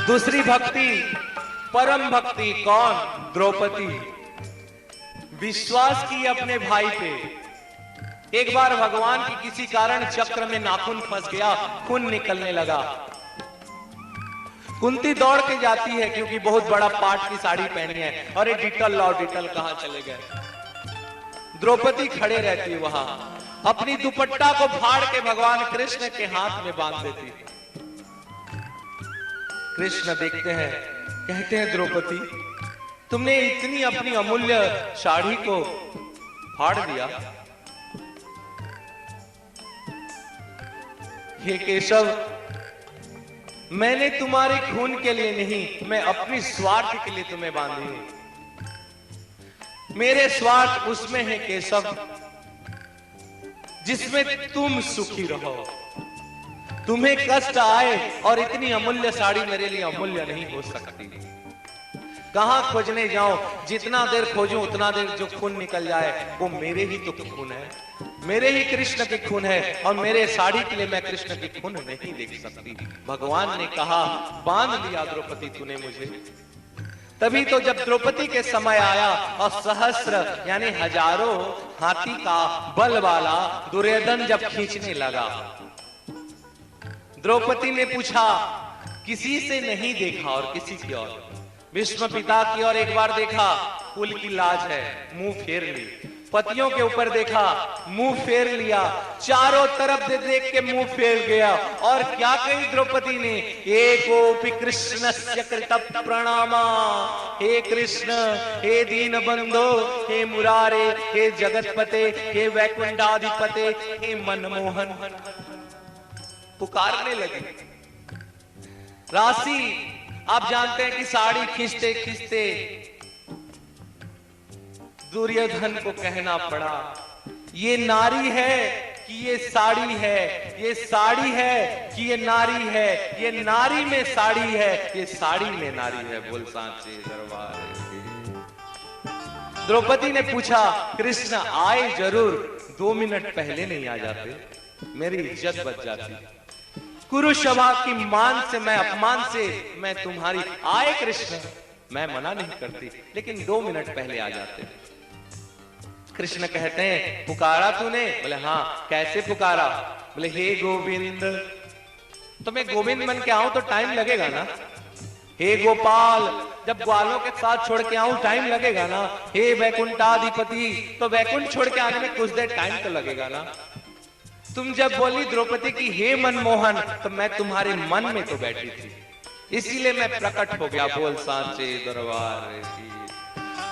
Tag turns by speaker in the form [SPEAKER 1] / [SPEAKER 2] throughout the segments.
[SPEAKER 1] दूसरी भक्ति, परम भक्ति कौन? द्रौपदी। विश्वास की अपने भाई पे। एक बार भगवान की किसी कारण चक्र में नाखून फंस गया, खून निकलने लगा। कुंती दौड़ के जाती है क्योंकि बहुत बड़ा पाट की साड़ी पहनी है। अरे डिटल लाओ, डिटल कहां चले गए? द्रौपदी खड़े रहती है वहां, अपनी दुपट्टा को फाड़ के भगवान कृष्ण के हाथ में बांध देती। कृष्ण देखते हैं, कहते हैं द्रौपदी तुमने इतनी अपनी अमूल्य साड़ी को फाड़ दिया। हे केशव, मैंने तुम्हारे खून के लिए नहीं, मैं अपनी स्वार्थ के लिए तुम्हें बांधी हूं। मेरे स्वार्थ उसमें है केशव जिसमें तुम सुखी रहो। तुम्हें कष्ट आए और इतनी अमूल्य साड़ी मेरे लिए अमूल्य नहीं हो सकती। कहां खोजने जाओ, जितना देर खोजूं उतना देर जो खून निकल जाए वो मेरे ही तो खून है, मेरे ही कृष्ण के खून है, और मेरे साड़ी के लिए मैं कृष्ण के खून नहीं देख सकती। भगवान ने कहा बांध लिया द्रौपदी तूने मुझे। तभी तो जब द्रौपदी के समय आया और सहस्र यानी हजारों हाथी का बल वाला दुर्योधन जब खींचने लगा, द्रौपदी ने पूछा किसी से नहीं देखा और किसी की और, भीष्म पिता की और एक बार देखा, कुल की लाज है, मुंह फेर ली। पतियों के ऊपर देखा, मुंह फेर लिया। चारों तरफ देख के मुंह फेर गया। और क्या कही द्रौपदी ने? एकोपि कृष्णस्य कृत प्रणामा। हे कृष्ण, हे दीन बंधो, हे मुरारे, हे जगतपते, हे वैकुंठाधिपते, हे मनमोहन। पुकारने लगी। राशि आप जानते हैं कि साड़ी खींचते खींचते दुर्योधन को कहना पड़ा ये नारी है कि ये साड़ी है, ये साड़ी है कि ये नारी है, ये नारी में साड़ी है, ये साड़ी में नारी है। बोल सांचे दरबार। द्रौपदी ने पूछा कृष्ण आए जरूर, 2 मिनट पहले नहीं आ जाते, मेरी इज्जत बच जाती। कुरुसभा की मान से, मैं अपमान से मैं तुम्हारी, आए कृष्ण मैं मना नहीं करती, लेकिन 2 मिनट पहले आ जाते। कृष्ण कहते हैं पुकारा तूने? बोले हाँ। कैसे पुकारा? बोले हे गोविंद। तो मैं गोविंद बन के आऊं तो टाइम लगेगा ना। हे गोपाल, जब ग्वालों के साथ छोड़ के आऊं टाइम लगेगा ना। हे वैकुंठाधिपति, तो वैकुंठ छोड़ के आने में कुछ देर टाइम तो लगेगा ना। तुम जब बोली द्रौपदी की हे मनमोहन, तो मैं तुम्हारे मन में तो बैठी थी, इसीलिए मैं प्रकट हो गया। बोल सांचे दरबार की।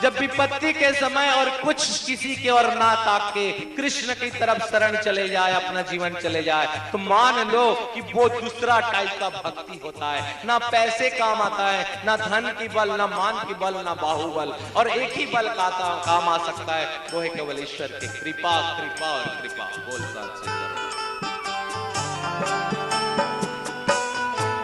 [SPEAKER 1] जब विपत्ति के समय और कुछ किसी के और ना ताके कृष्ण की तरफ शरण चले जाए, अपना जीवन चले जाए, तो मान लो कि वो दूसरा टाइप का भक्ति होता है। ना पैसे काम आता है, ना धन की बल, ना मान की बल, ना बाहुबल, और एक ही बल का काम आ सकता है, वो है केवल ईश्वर की कृपा, कृपा और कृपा। बोल सांचे दरबार।